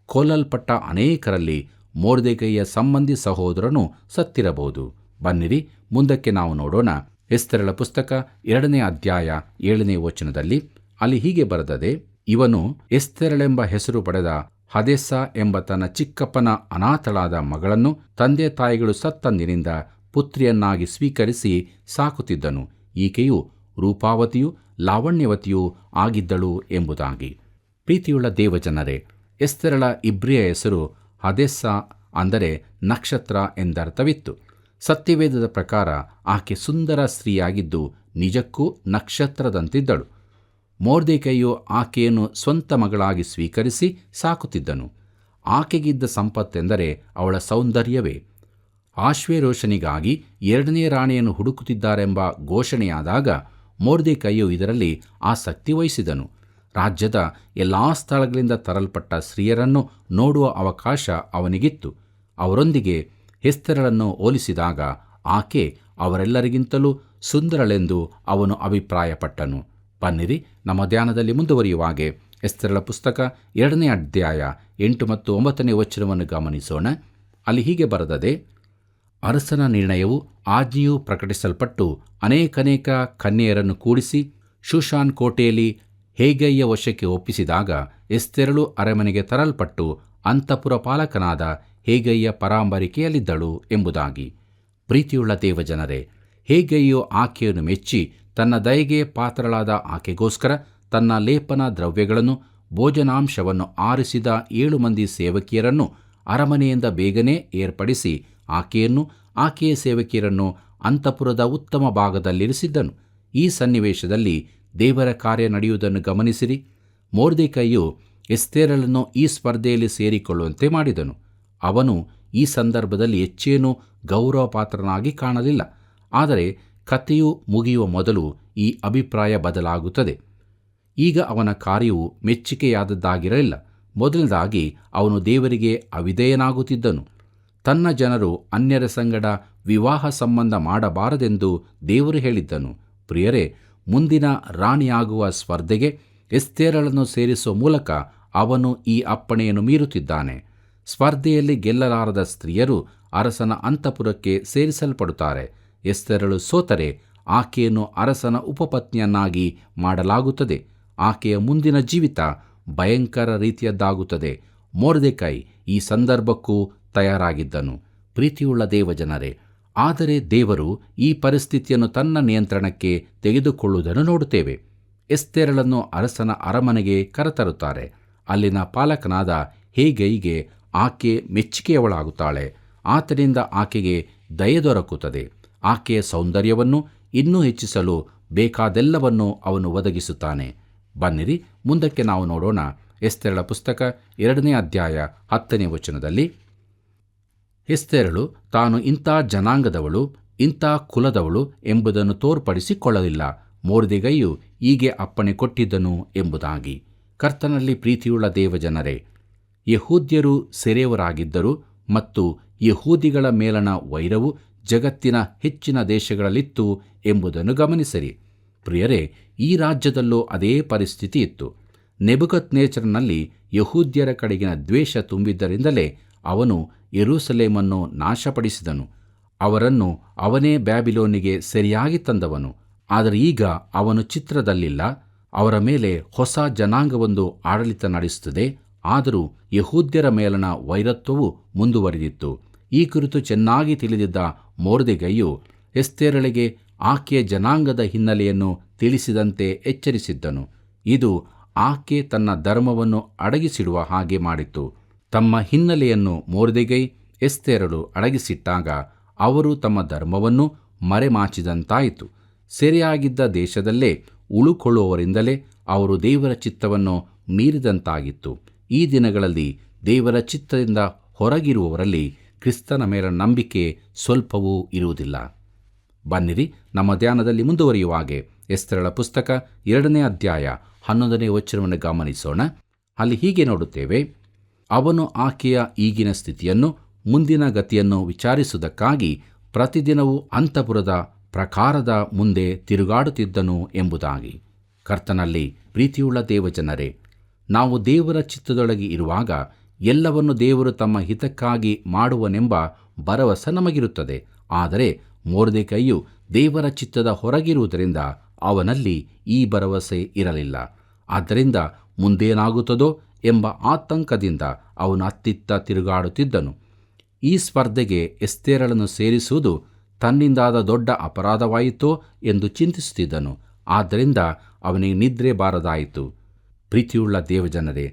ಕೊಲ್ಲಲ್ಪಟ್ಟ ಅನೇಕರಲ್ಲಿ ಮೊರ್ದೆಕೈಯ ಸಂಬಂಧಿ ಸಹೋದರನು ಸತ್ತಿರಬಹುದು. ಬನ್ನಿರಿ, ಮುಂದಕ್ಕೆ ನಾವು ನೋಡೋಣ. ಎಸ್ತೇರಳ ಪುಸ್ತಕ 2ನೇ ಅಧ್ಯಾಯ 7ನೇ ವಚನದಲ್ಲಿ ಅಲ್ಲಿ ಹೀಗೆ ಬರೆದದೆ, ಇವನು ಎಸ್ತೇರಳೆಂಬ ಹೆಸರು ಪಡೆದ ಹದೆಸ್ಸ ಎಂಬ ತನ್ನ ಚಿಕ್ಕಪ್ಪನ ಅನಾಥಳಾದ ಮಗಳನ್ನು ತಂದೆ ತಾಯಿಗಳು ಸತ್ತಂದಿನಿಂದ ಪುತ್ರಿಯನ್ನಾಗಿ ಸ್ವೀಕರಿಸಿ ಸಾಕುತ್ತಿದ್ದನು. ಈಕೆಯು ರೂಪಾವತಿಯೂ ಲಾವಣ್ಯವತಿಯೂ ಆಗಿದ್ದಳು ಎಂಬುದಾಗಿ. ಪ್ರೀತಿಯುಳ್ಳ ದೇವಜನರೇ, ಎಸ್ತೇರಳ ಇಬ್ರಿಯ ಹೆಸರು ಹದೆಸ್ಸ, ಅಂದರೆ ನಕ್ಷತ್ರ ಎಂದರ್ಥವಿತ್ತು. ಸತ್ಯವೇದದ ಪ್ರಕಾರ ಆಕೆ ಸುಂದರ ಸ್ತ್ರೀಯಾಗಿದ್ದು ನಿಜಕ್ಕೂ ನಕ್ಷತ್ರದಂತಿದ್ದಳು. ಮೊರ್ದೆಕೈಯು ಆಕೆಯನ್ನು ಸ್ವಂತ ಮಗಳಾಗಿ ಸ್ವೀಕರಿಸಿ ಸಾಕುತ್ತಿದ್ದನು. ಆಕೆಗಿದ್ದ ಸಂಪತ್ತೆಂದರೆ ಅವಳ ಸೌಂದರ್ಯವೇ. ಆಶ್ವೇರೋಷನಿಗಾಗಿ ಎರಡನೇ ರಾಣಿಯನ್ನು ಹುಡುಕುತ್ತಿದ್ದಾರೆಂಬ ಘೋಷಣೆಯಾದಾಗ ಮೊರ್ದೆಕೈಯು ಇದರಲ್ಲಿ ಆಸಕ್ತಿ ವಹಿಸಿದನು. ರಾಜ್ಯದ ಎಲ್ಲ ಸ್ಥಳಗಳಿಂದ ತರಲ್ಪಟ್ಟ ಸ್ತ್ರೀಯರನ್ನು ನೋಡುವ ಅವಕಾಶ ಅವನಿಗಿತ್ತು. ಅವರೊಂದಿಗೆ ಎಸ್ತೇರಳನ್ನು ಹೋಲಿಸಿದಾಗ ಆಕೆ ಅವರೆಲ್ಲರಿಗಿಂತಲೂ ಸುಂದರಳೆಂದು ಅವನು ಅಭಿಪ್ರಾಯಪಟ್ಟನು. ಬನ್ನಿರಿ, ನಮ್ಮ ಧ್ಯಾನದಲ್ಲಿ ಮುಂದುವರಿಯುವಾಗೆ ಎಸ್ತೇರಳ ಪುಸ್ತಕ 2ನೇ ಅಧ್ಯಾಯ 8 ಮತ್ತು 9ನೇ ವಚನವನ್ನು ಗಮನಿಸೋಣ. ಅಲ್ಲಿ ಹೀಗೆ ಬರೆದದೆ, ಅರಸನ ನಿರ್ಣಯವು ಆಜ್ಞೆಯು ಪ್ರಕಟಿಸಲ್ಪಟ್ಟು ಅನೇಕನೇಕ ಕನ್ಯೆಯರನ್ನು ಕೂಡಿಸಿ ಶೂಷಾನ್ ಕೋಟೆಯಲ್ಲಿ ಹೇಗೈಯ ವಶಕ್ಕೆ ಒಪ್ಪಿಸಿದಾಗ ಎಸ್ತೇರಳು ಅರಮನೆಗೆ ತರಲ್ಪಟ್ಟು ಅಂತಃಪುರ ಪಾಲಕನಾದ ಹೇಗೈಯ ಪರಾಂಬರಿಕೆಯಲ್ಲಿದ್ದಳು ಎಂಬುದಾಗಿ. ಪ್ರೀತಿಯುಳ್ಳ ದೇವಜನರೇ, ಹೇಗೈಯು ಆಕೆಯನ್ನು ಮೆಚ್ಚಿ ತನ್ನ ದಯೆಗೆ ಪಾತ್ರಳಾದ ಆಕೆಗೋಸ್ಕರ ತನ್ನ ಲೇಪನ ದ್ರವ್ಯಗಳನ್ನು ಭೋಜನಾಂಶವನ್ನು ಆರಿಸಿದ 7 ಮಂದಿ ಸೇವಕಿಯರನ್ನು ಅರಮನೆಯಿಂದ ಬೇಗನೆ ಏರ್ಪಡಿಸಿ ಆಕೆಯನ್ನು ಆಕೆಯ ಸೇವಕಿಯರನ್ನು ಅಂತಃಪುರದ ಉತ್ತಮ ಭಾಗದಲ್ಲಿರಿಸಿದ್ದನು. ಈ ಸನ್ನಿವೇಶದಲ್ಲಿ ದೇವರ ಕಾರ್ಯ ನಡೆಯುವುದನ್ನು ಗಮನಿಸಿರಿ. ಮೊರ್ದೆಕೈಯು ಎಸ್ತೇರಳನ್ನು ಈ ಸ್ಪರ್ಧೆಯಲ್ಲಿ ಸೇರಿಕೊಳ್ಳುವಂತೆ ಮಾಡಿದನು. ಅವನು ಈ ಸಂದರ್ಭದಲ್ಲಿ ಹೆಚ್ಚೇನೂ ಗೌರವಪಾತ್ರನಾಗಿ ಕಾಣಲಿಲ್ಲ. ಆದರೆ ಕಥೆಯು ಮುಗಿಯುವ ಮೊದಲು ಈ ಅಭಿಪ್ರಾಯ ಬದಲಾಗುತ್ತದೆ. ಈಗ ಅವನ ಕಾರ್ಯವು ಮೆಚ್ಚುಗೆಯಾದದ್ದಾಗಿರಲಿಲ್ಲ. ಮೊದಲನೇದಾಗಿ ಅವನು ದೇವರಿಗೆ ಅವಿಧೇಯನಾಗುತ್ತಿದ್ದನು. ತನ್ನ ಜನರು ಅನ್ಯರ ಸಂಗಡ ವಿವಾಹ ಸಂಬಂಧ ಮಾಡಬಾರದೆಂದು ದೇವರು ಹೇಳಿದ್ದನು. ಪ್ರಿಯರೇ, ಮುಂದಿನ ರಾಣಿಯಾಗುವ ಸ್ಪರ್ಧೆಗೆ ಎಸ್ತೇರಳನ್ನು ಸೇರಿಸುವ ಮೂಲಕ ಅವನು ಈ ಅಪ್ಪಣೆಯನ್ನು ಮೀರುತ್ತಿದ್ದಾನೆ. ಸ್ಪರ್ಧೆಯಲ್ಲಿ ಗೆಲ್ಲಲಾರದ ಸ್ತ್ರೀಯರು ಅರಸನ ಅಂತಃಪುರಕ್ಕೆ ಸೇರಿಸಲ್ಪಡುತ್ತಾರೆ. ಎಸ್ತೇರಳು ಸೋತರೆ ಆಕೆಯನ್ನು ಅರಸನ ಉಪಪತ್ನಿಯನ್ನಾಗಿ ಮಾಡಲಾಗುತ್ತದೆ. ಆಕೆಯ ಮುಂದಿನ ಜೀವಿತ ಭಯಂಕರ ರೀತಿಯದ್ದಾಗುತ್ತದೆ. ಮೊರ್ದೆಕೈ ಈ ಸಂದರ್ಭಕ್ಕೂ ತಯಾರಾಗಿದ್ದನು. ಪ್ರೀತಿಯುಳ್ಳ ದೇವಜನರೇ, ಆದರೆ ದೇವರು ಈ ಪರಿಸ್ಥಿತಿಯನ್ನು ತನ್ನ ನಿಯಂತ್ರಣಕ್ಕೆ ತೆಗೆದುಕೊಳ್ಳುವುದನ್ನು ನೋಡುತ್ತೇವೆ. ಎಸ್ತೇರಳನ್ನು ಅರಸನ ಅರಮನೆಗೆ ಕರೆತರುತ್ತಾರೆ. ಅಲ್ಲಿನ ಪಾಲಕನಾದ ಹೇಗೈಗೆ ಆಕೆ ಮೆಚ್ಚುಗೆಯವಳಾಗುತ್ತಾಳೆ. ಆತನಿಂದ ಆಕೆಗೆ ದಯೆ ದೊರಕುತ್ತದೆ. ಆಕೆಯ ಸೌಂದರ್ಯವನ್ನು ಇನ್ನೂ ಹೆಚ್ಚಿಸಲು ಬೇಕಾದೆಲ್ಲವನ್ನು ಅವನು ಒದಗಿಸುತ್ತಾನೆ. ಬನ್ನಿರಿ, ಮುಂದಕ್ಕೆ ನಾವು ನೋಡೋಣ. ಎಸ್ತೇರಳ ಪುಸ್ತಕ 2ನೇ ಅಧ್ಯಾಯ 10ನೇ ವಚನದಲ್ಲಿ, ಎಸ್ತೇರಳು ತಾನು ಇಂಥ ಜನಾಂಗದವಳು, ಇಂಥ ಕುಲದವಳು ಎಂಬುದನ್ನು ತೋರ್ಪಡಿಸಿಕೊಳ್ಳಲಿಲ್ಲ. ಮೊರ್ದೆಕೈಯು ಹೀಗೆ ಅಪ್ಪಣೆ ಕೊಟ್ಟಿದ್ದನು ಎಂಬುದಾಗಿ. ಕರ್ತನಲ್ಲಿ ಪ್ರೀತಿಯುಳ್ಳ ದೇವಜನರೇ, ಯೆಹೂದ್ಯರು ಸೆರೆಯವರಾಗಿದ್ದರು ಮತ್ತು ಯೆಹೂದಿಗಳ ಮೇಲಣ ವೈರವು ಜಗತ್ತಿನ ಹೆಚ್ಚಿನ ದೇಶಗಳಲ್ಲಿತ್ತು ಎಂಬುದನ್ನು ಗಮನಿಸಿರಿ. ಪ್ರಿಯರೇ, ಈ ರಾಜ್ಯದಲ್ಲೂ ಅದೇ ಪರಿಸ್ಥಿತಿ ಇತ್ತು. ನೆಬೂಕದ್ನೆಚ್ಚರನಲ್ಲಿ ಯೆಹೂದ್ಯರ ಕಡೆಗಿನ ದ್ವೇಷ ತುಂಬಿದ್ದರಿಂದಲೇ ಅವನು ಯೆರೂಸಲೇಮನ್ನು ನಾಶಪಡಿಸಿದನು. ಅವರನ್ನು ಅವನೇ ಬ್ಯಾಬಿಲೋನಿಗೆ ಸೆರೆಯಾಗಿ ತಂದವನು. ಆದರೆ ಈಗ ಅವನು ಚಿತ್ರದಲ್ಲಿಲ್ಲ. ಅವರ ಮೇಲೆ ಹೊಸ ಜನಾಂಗವೊಂದು ಆಡಳಿತ ನಡೆಸುತ್ತದೆ. ಆದರೂ ಯೆಹೂದ್ಯರ ಮೇಲಣ ವೈರತ್ವವು ಮುಂದುವರಿದಿತ್ತು. ಈ ಕುರಿತು ಚೆನ್ನಾಗಿ ತಿಳಿದಿದ್ದ ಮೊರ್ದೆಕೈಯು ಎಸ್ತೇರಳಿಗೆ ಆಕೆಯ ಜನಾಂಗದ ಹಿನ್ನೆಲೆಯನ್ನು ತಿಳಿಸಿದಂತೆ ಎಚ್ಚರಿಸಿದ್ದನು. ಇದು ಆಕೆ ತನ್ನ ಧರ್ಮವನ್ನು ಅಡಗಿಸಿಡುವ ಹಾಗೆ ಮಾಡಿತು. ತಮ್ಮ ಹಿನ್ನೆಲೆಯನ್ನು ಮೊರ್ದೆಕೈ ಎಸ್ತೇರಳು ಅಡಗಿಸಿಟ್ಟಾಗ ಅವರು ತಮ್ಮ ಧರ್ಮವನ್ನು ಮರೆಮಾಚಿದಂತಾಯಿತು. ಸೆರೆಯಾಗಿದ್ದ ದೇಶದಲ್ಲೇ ಉಳುಕೊಳ್ಳುವವರಿಂದಲೇ ಅವರು ದೇವರ ಚಿತ್ತವನ್ನು ಮೀರಿದಂತಾಗಿತ್ತು. ಈ ದಿನಗಳಲ್ಲಿ ದೇವರ ಚಿತ್ತದಿಂದ ಹೊರಗಿರುವವರಲ್ಲಿ ಕ್ರಿಸ್ತನ ಮೇಲಿನ ನಂಬಿಕೆ ಸ್ವಲ್ಪವೂ ಇರುವುದಿಲ್ಲ. ಬನ್ನಿರಿ, ನಮ್ಮ ಧ್ಯಾನದಲ್ಲಿ ಮುಂದುವರಿಯುವ ಹಾಗೆ ಎಸ್ತೇರಳ ಪುಸ್ತಕ 2ನೇ ಅಧ್ಯಾಯ 11ನೇ ವಚನವನ್ನು ಗಮನಿಸೋಣ. ಅಲ್ಲಿ ಹೀಗೆ ನೋಡುತ್ತೇವೆ: ಅವನು ಆಕೆಯ ಈಗಿನ ಸ್ಥಿತಿಯನ್ನು, ಮುಂದಿನ ಗತಿಯನ್ನು ವಿಚಾರಿಸುವುದಕ್ಕಾಗಿ ಪ್ರತಿದಿನವೂ ಅಂತಃಪುರದ ಪ್ರಾಕಾರದ ಮುಂದೆ ತಿರುಗಾಡುತ್ತಿದ್ದನು ಎಂಬುದಾಗಿ. ಕರ್ತನಲ್ಲಿ ಪ್ರೀತಿಯುಳ್ಳ ದೇವಜನರೇ, ನಾವು ದೇವರ ಚಿತ್ತದೊಳಗೆ ಇರುವಾಗ ಎಲ್ಲವನ್ನು ದೇವರು ತಮ್ಮ ಹಿತಕ್ಕಾಗಿ ಮಾಡುವನೆಂಬ ಭರವಸೆ ನಮಗಿರುತ್ತದೆ. ಆದರೆ ಮೊರ್ದೆಕೈಯು ದೇವರ ಚಿತ್ತದ ಹೊರಗಿರುವುದರಿಂದ ಅವನಲ್ಲಿ ಈ ಭರವಸೆ ಇರಲಿಲ್ಲ. ಆದ್ದರಿಂದ ಮುಂದೇನಾಗುತ್ತದೋ ಎಂಬ ಆತಂಕದಿಂದ ಅವನು ಅತ್ತಿತ್ತ ತಿರುಗಾಡುತ್ತಿದ್ದನು. ಈ ಸ್ಪರ್ಧೆಗೆ ಎಸ್ತೇರಳನ್ನು ಸೇರಿಸುವುದು ತನ್ನಿಂದಾದ ದೊಡ್ಡ ಅಪರಾಧವಾಯಿತೋ ಎಂದು ಚಿಂತಿಸುತ್ತಿದ್ದನು. ಆದ್ದರಿಂದ ಅವನಿಗೆ ನಿದ್ರೆ ಬಾರದಾಯಿತು. ಪ್ರೀತಿಯುಳ್ಳ ದೇವಜನರೇ,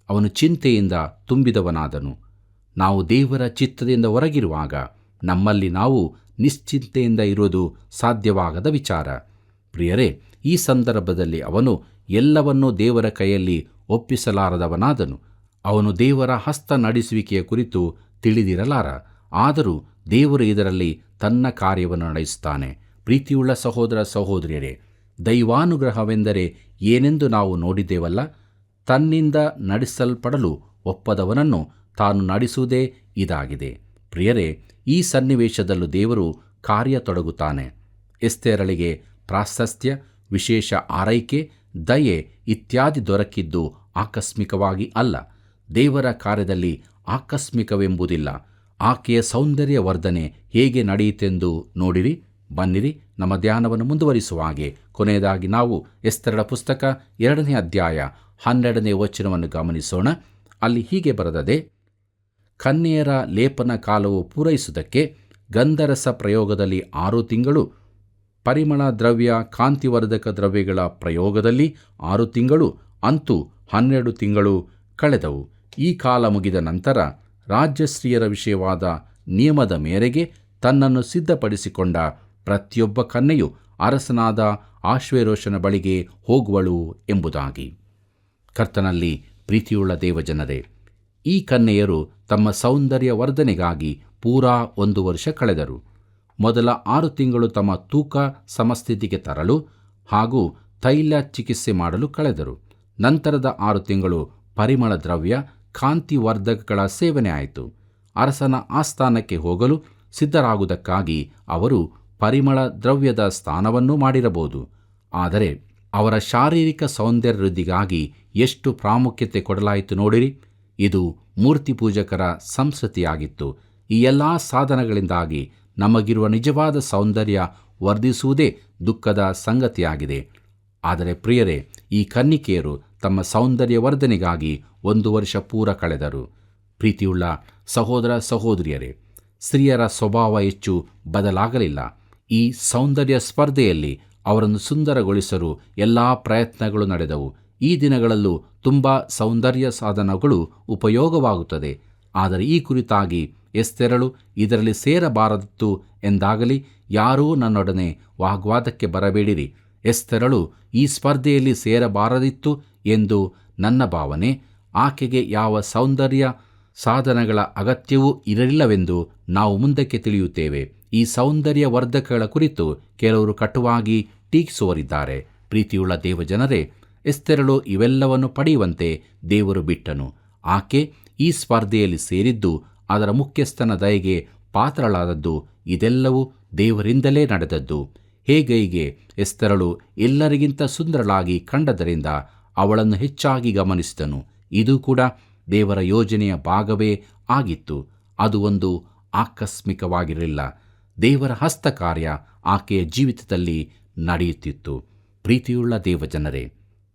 ಅವನು ಚಿಂತೆಯಿಂದ ತುಂಬಿದವನಾದನು. ನಾವು ದೇವರ ಚಿತ್ತದಿಂದ ಹೊರಗಿರುವಾಗ ನಮ್ಮಲ್ಲಿ ನಾವು ನಿಶ್ಚಿಂತೆಯಿಂದ ಇರುವುದು ಸಾಧ್ಯವಾಗದ ವಿಚಾರ. ಪ್ರಿಯರೇ, ಈ ಸಂದರ್ಭದಲ್ಲಿ ಅವನು ಎಲ್ಲವನ್ನೂ ದೇವರ ಕೈಯಲ್ಲಿ ಒಪ್ಪಿಸಲಾರದವನಾದನು. ಅವನು ದೇವರ ಹಸ್ತ ನಡೆಸುವಿಕೆಯ ಕುರಿತು ತಿಳಿದಿರಲಾರ. ಆದರೂ ದೇವರು ಇದರಲ್ಲಿ ತನ್ನ ಕಾರ್ಯವನ್ನು ನಡೆಸುತ್ತಾನೆ. ಪ್ರೀತಿಯುಳ್ಳ ಸಹೋದರ ಸಹೋದರಿಯರೇ, ದೈವಾನುಗ್ರಹವೆಂದರೆ ಏನೆಂದು ನಾವು ನೋಡಿದ್ದೇವಲ್ಲ. ತನ್ನಿಂದ ನಡೆಸಲ್ಪಡಲು ಒಪ್ಪದವನನ್ನು ತಾನು ನಡೆಸುವುದೇ ಇದಾಗಿದೆ. ಪ್ರಿಯರೇ, ಈ ಸನ್ನಿವೇಶದಲ್ಲೂ ದೇವರು ಕಾರ್ಯ ತೊಡಗುತ್ತಾನೆ. ಎಸ್ತೇರಳಿಗೆ ಪ್ರಾಶಸ್ತ್ಯ, ವಿಶೇಷ ಆರೈಕೆ, ದಯೆ ಇತ್ಯಾದಿ ದೊರಕಿದ್ದು ಆಕಸ್ಮಿಕವಾಗಿ ಅಲ್ಲ. ದೇವರ ಕಾರ್ಯದಲ್ಲಿ ಆಕಸ್ಮಿಕವೆಂಬುದಿಲ್ಲ. ಆಕೆಯ ಸೌಂದರ್ಯ ವರ್ಧನೆ ಹೇಗೆ ನಡೆಯಿತೆಂದು ನೋಡಿರಿ. ಬನ್ನಿರಿ, ನಮ್ಮ ಧ್ಯಾನವನ್ನು ಮುಂದುವರಿಸುವ ಹಾಗೆ ಕೊನೆಯದಾಗಿ ನಾವು ಎಸ್ತೇರಳ ಪುಸ್ತಕ 2ನೇ ಅಧ್ಯಾಯ 12ನೇ ವಚನವನ್ನು ಗಮನಿಸೋಣ. ಅಲ್ಲಿ ಹೀಗೆ ಬರೆದದೆ: ಕನ್ಯೆಯರ ಲೇಪನ ಕಾಲವು ಪೂರೈಸುವುದಕ್ಕೆ ಗಂಧರಸ ಪ್ರಯೋಗದಲ್ಲಿ 6 ತಿಂಗಳು, ಪರಿಮಳ ದ್ರವ್ಯ ಕಾಂತಿವರ್ಧಕ ದ್ರವ್ಯಗಳ ಪ್ರಯೋಗದಲ್ಲಿ 6 ತಿಂಗಳು, ಅಂತೂ 12 ತಿಂಗಳು ಕಳೆದವು. ಈ ಕಾಲ ಮುಗಿದ ನಂತರ ರಾಜ್ಯಶ್ರೀಯರ ವಿಷಯವಾದ ನಿಯಮದ ಮೇರೆಗೆ ತನ್ನನ್ನು ಸಿದ್ಧಪಡಿಸಿಕೊಂಡ ಪ್ರತಿಯೊಬ್ಬ ಕನ್ಯೆಯು ಅರಸನಾದ ಆಶ್ವೇರೋಷನ ಬಳಿಗೆ ಹೋಗುವಳು ಎಂಬುದಾಗಿ. ಕರ್ತನಲ್ಲಿ ಪ್ರೀತಿಯುಳ್ಳ ದೇವಜನರೇ, ಈ ಕನ್ಯೆಯರು ತಮ್ಮ ಸೌಂದರ್ಯ ವರ್ಧನೆಗಾಗಿ ಪೂರಾ 1 ವರ್ಷ ಕಳೆದರು. ಮೊದಲ 6 ತಿಂಗಳು ತಮ್ಮ ತೂಕ ಸಮಸ್ಥಿತಿಗೆ ತರಲು ಹಾಗೂ ತೈಲ ಚಿಕಿತ್ಸೆ ಮಾಡಲು ಕಳೆದರು. ನಂತರದ 6 ತಿಂಗಳು ಪರಿಮಳ ದ್ರವ್ಯ ಕಾಂತಿವರ್ಧಕಗಳ ಸೇವನೆ ಆಯಿತು. ಅರಸನ ಆಸ್ಥಾನಕ್ಕೆ ಹೋಗಲು ಸಿದ್ಧರಾಗುವುದಕ್ಕಾಗಿ ಅವರು ಪರಿಮಳ ದ್ರವ್ಯದ ಸ್ನಾನವನ್ನೂ ಮಾಡಿರಬಹುದು. ಆದರೆ ಅವರ ಶಾರೀರಿಕ ಸೌಂದರ್ಯ ವೃದ್ಧಿಗಾಗಿ ಎಷ್ಟು ಪ್ರಾಮುಖ್ಯತೆ ಕೊಡಲಾಯಿತು ನೋಡಿರಿ. ಇದು ಮೂರ್ತಿ ಪೂಜಕರ ಸಂಸ್ಕೃತಿಯಾಗಿತ್ತು. ಈ ಎಲ್ಲ ಸಾಧನಗಳಿಂದಾಗಿ ನಮಗಿರುವ ನಿಜವಾದ ಸೌಂದರ್ಯ ವರ್ಧಿಸುವುದೇ ದುಃಖದ ಸಂಗತಿಯಾಗಿದೆ. ಆದರೆ ಪ್ರಿಯರೇ, ಈ ಕನ್ನಿಕೆಯರು ತಮ್ಮ ಸೌಂದರ್ಯ ವರ್ಧನೆಗಾಗಿ 1 ವರ್ಷ ಪೂರ ಕಳೆದರು. ಪ್ರೀತಿಯುಳ್ಳ ಸಹೋದರ ಸಹೋದರಿಯರೇ, ಸ್ತ್ರೀಯರ ಸ್ವಭಾವ ಹೆಚ್ಚು ಬದಲಾಗಲಿಲ್ಲ. ಈ ಸೌಂದರ್ಯ ಸ್ಪರ್ಧೆಯಲ್ಲಿ ಅವರನ್ನು ಸುಂದರಗೊಳಿಸಲು ಎಲ್ಲ ಪ್ರಯತ್ನಗಳು ನಡೆದವು. ಈ ದಿನಗಳಲ್ಲೂ ತುಂಬ ಸೌಂದರ್ಯ ಸಾಧನಗಳು ಉಪಯೋಗವಾಗುತ್ತದೆ. ಆದರೆ ಈ ಕುರಿತಾಗಿ ಎಸ್ತೇರಳು ಇದರಲ್ಲಿ ಸೇರಬಾರದಿತ್ತು ಎಂದಾಗಲಿ ಯಾರೂ ನನ್ನೊಡನೆ ವಾಗ್ವಾದಕ್ಕೆ ಬರಬೇಡಿರಿ. ಎಸ್ತೇರಳು ಈ ಸ್ಪರ್ಧೆಯಲ್ಲಿ ಸೇರಬಾರದಿತ್ತು ಎಂದು ನನ್ನ ಭಾವನೆ. ಆಕೆಗೆ ಯಾವ ಸೌಂದರ್ಯ ಸಾಧನಗಳ ಅಗತ್ಯವೂ ಇರಲಿಲ್ಲವೆಂದು ನಾವು ಮುಂದಕ್ಕೆ ತಿಳಿಯುತ್ತೇವೆ. ಈ ಸೌಂದರ್ಯ ವರ್ಧಕಗಳ ಕುರಿತು ಕೆಲವರು ಕಟುವಾಗಿ ಟೀಕಿಸುವರಿದ್ದಾರೆ. ಪ್ರೀತಿಯುಳ್ಳ ದೇವಜನರೇ, ಎಸ್ತೇರಳು ಇವೆಲ್ಲವನ್ನು ಪಡೆಯುವಂತೆ ದೇವರು ಬಿಟ್ಟನು. ಆಕೆ ಈ ಸ್ಪರ್ಧೆಯಲ್ಲಿ ಸೇರಿದ್ದು, ಅದರ ಮುಖ್ಯಸ್ಥನ ದಯೆಗೆ ಪಾತ್ರಳಾದದ್ದು, ಇದೆಲ್ಲವೂ ದೇವರಿಂದಲೇ ನಡೆದದ್ದು. ಹೇಗೈಗೆ ಎಸ್ತೇರಳು ಎಲ್ಲರಿಗಿಂತ ಸುಂದರಳಾಗಿ ಕಂಡದರಿಂದ ಅವಳನ್ನು ಹೆಚ್ಚಾಗಿ ಗಮನಿಸಿದನು. ಇದು ಕೂಡ ದೇವರ ಯೋಜನೆಯ ಭಾಗವೇ ಆಗಿತ್ತು. ಅದು ಒಂದು ಆಕಸ್ಮಿಕವಾಗಿರಲಿಲ್ಲ. ದೇವರ ಹಸ್ತಕಾರ್ಯ ಆಕೆಯ ಜೀವಿತದಲ್ಲಿ ನಡೆಯುತ್ತಿತ್ತು. ಪ್ರೀತಿಯುಳ್ಳ ದೇವಜನರೇ,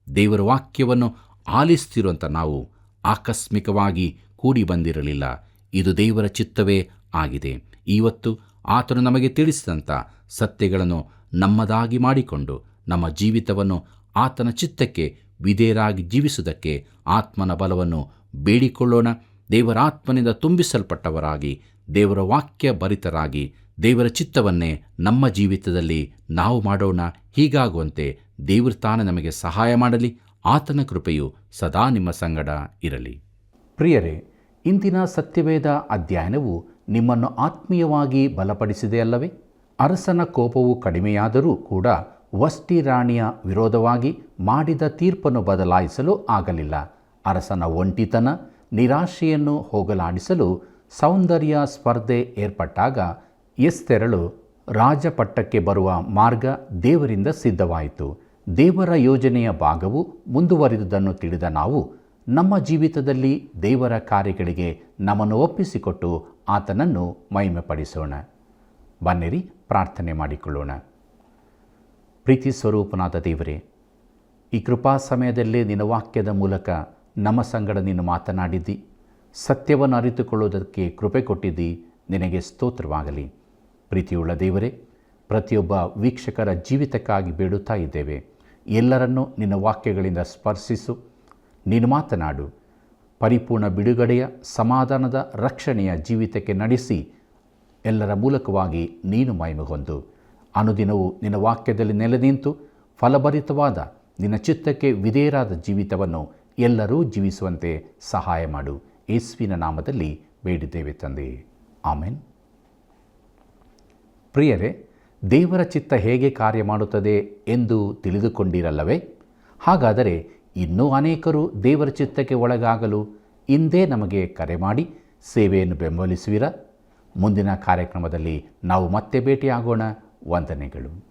ದೇವರ ವಾಕ್ಯವನ್ನು ಆಲಿಸುತ್ತಿರುವಂಥ ನಾವು ಆಕಸ್ಮಿಕವಾಗಿ ಕೂಡಿ ಬಂದಿರಲಿಲ್ಲ. ಇದು ದೇವರ ಚಿತ್ತವೇ ಆಗಿದೆ. ಇವತ್ತು ಆತನು ನಮಗೆ ತಿಳಿಸಿದಂಥ ಸತ್ಯಗಳನ್ನು ನಮ್ಮದಾಗಿ ಮಾಡಿಕೊಂಡು ನಮ್ಮ ಜೀವಿತವನ್ನು ಆತನ ಚಿತ್ತಕ್ಕೆ ವಿಧೇಯರಾಗಿ ಜೀವಿಸುವುದಕ್ಕೆ ಆತ್ಮನ ಬಲವನ್ನು ಬೇಡಿಕೊಳ್ಳೋಣ. ದೇವರಾತ್ಮನಿಂದ ತುಂಬಿಸಲ್ಪಟ್ಟವರಾಗಿ, ದೇವರ ವಾಕ್ಯ ಭರಿತರಾಗಿ, ದೇವರ ಚಿತ್ತವನ್ನೇ ನಮ್ಮ ಜೀವಿತದಲ್ಲಿ ನಾವು ಮಾಡೋಣ. ಹೀಗಾಗುವಂತೆ ದೇವರು ತಾನೇ ನಮಗೆ ಸಹಾಯ ಮಾಡಲಿ. ಆತನ ಕೃಪೆಯು ಸದಾ ನಿಮ್ಮ ಸಂಗಡ ಇರಲಿ. ಪ್ರಿಯರೇ, ಇಂದಿನ ಸತ್ಯವೇದ ಅಧ್ಯಯನವು ನಿಮ್ಮನ್ನು ಆತ್ಮೀಯವಾಗಿ ಬಲಪಡಿಸಿದೆ ಅಲ್ಲವೇ? ಅರಸನ ಕೋಪವು ಕಡಿಮೆಯಾದರೂ ಕೂಡ ವಷ್ಟಿ ರಾಣಿಯ ವಿರೋಧವಾಗಿ ಮಾಡಿದ ತೀರ್ಪನ್ನು ಬದಲಾಯಿಸಲು ಆಗಲಿಲ್ಲ. ಅರಸನ ಒಂಟಿತನ, ನಿರಾಶೆಯನ್ನು ಹೋಗಲಾಡಿಸಲು ಸೌಂದರ್ಯ ಸ್ಪರ್ಧೆ ಏರ್ಪಟ್ಟಾಗ ಎಸ್ತೇರಳು ರಾಜಪಟ್ಟಕ್ಕೆ ಬರುವ ಮಾರ್ಗ ದೇವರಿಂದ ಸಿದ್ಧವಾಯಿತು. ದೇವರ ಯೋಜನೆಯ ಭಾಗವು ಮುಂದುವರಿದುದನ್ನು ತಿಳಿದ ನಾವು ನಮ್ಮ ಜೀವಿತದಲ್ಲಿ ದೇವರ ಕಾರ್ಯಗಳಿಗೆ ನಮ್ಮನ್ನು ಒಪ್ಪಿಸಿಕೊಟ್ಟು ಆತನನ್ನು ಮಹಿಮೆಪಡಿಸೋಣ. ಬನ್ನಿರಿ, ಪ್ರಾರ್ಥನೆ ಮಾಡಿಕೊಳ್ಳೋಣ. ಪ್ರೀತಿ ಸ್ವರೂಪನಾದ ದೇವರೇ, ಈ ಕೃಪಾ ಸಮಯದಲ್ಲೇ ನಿನ್ನ ವಾಕ್ಯದ ಮೂಲಕ ನಮ್ಮ ಸಂಗಡ ನೀನು ಮಾತನಾಡಿದ್ದಿ. ಸತ್ಯವನ್ನು ಅರಿತುಕೊಳ್ಳುವುದಕ್ಕೆ ಕೃಪೆ ಕೊಟ್ಟಿದ್ದಿ. ನಿನಗೆ ಸ್ತೋತ್ರವಾಗಲಿ. ಪ್ರೀತಿಯುಳ್ಳ ದೇವರೇ, ಪ್ರತಿಯೊಬ್ಬ ವೀಕ್ಷಕರ ಜೀವಿತಕ್ಕಾಗಿ ಬೇಡುತ್ತಾ ಇದ್ದೇವೆ. ಎಲ್ಲರನ್ನೂ ನಿನ್ನ ವಾಕ್ಯಗಳಿಂದ ಸ್ಪರ್ಶಿಸು. ನೀನು ಮಾತನಾಡು. ಪರಿಪೂರ್ಣ ಬಿಡುಗಡೆಯ, ಸಮಾಧಾನದ, ರಕ್ಷಣೆಯ ಜೀವಿತಕ್ಕೆ ನಡೆಸಿ ಎಲ್ಲರ ಮೂಲಕವಾಗಿ ನೀನು ಮಹಿಮೆ ಹೊಂದು ಅನುದಿನವೂ ನಿನ್ನ ವಾಕ್ಯದಲ್ಲಿ ನೆಲೆ ನಿಂತು ಫಲಭರಿತವಾದ ನಿನ್ನ ಚಿತ್ತಕ್ಕೆ ವಿಧೇಯರಾದ ಜೀವಿತವನ್ನು ಎಲ್ಲರೂ ಜೀವಿಸುವಂತೆ ಸಹಾಯ ಮಾಡು. ಯೇಸುವಿನ ನಾಮದಲ್ಲಿ ಬೇಡಿದ್ದೇವೆ ತಂದೆ, ಆಮೆನ್. ಪ್ರಿಯರೇ, ದೇವರ ಚಿತ್ತ ಹೇಗೆ ಕಾರ್ಯ ಮಾಡುತ್ತದೆ ಎಂದು ತಿಳಿದುಕೊಂಡಿರಲ್ಲವೇ? ಹಾಗಾದರೆ ಇನ್ನೂ ಅನೇಕರು ದೇವರ ಚಿತ್ತಕ್ಕೆ ಒಳಗಾಗಲು ಇಂದೇ ನಮಗೆ ಕರೆ ಮಾಡಿ ಸೇವೆಯನ್ನು ಬೆಂಬಲಿಸುವಿರಾ? ಮುಂದಿನ ಕಾರ್ಯಕ್ರಮದಲ್ಲಿ ನಾವು ಮತ್ತೆ ಭೇಟಿಯಾಗೋಣ. ವಂದನೆಗಳು.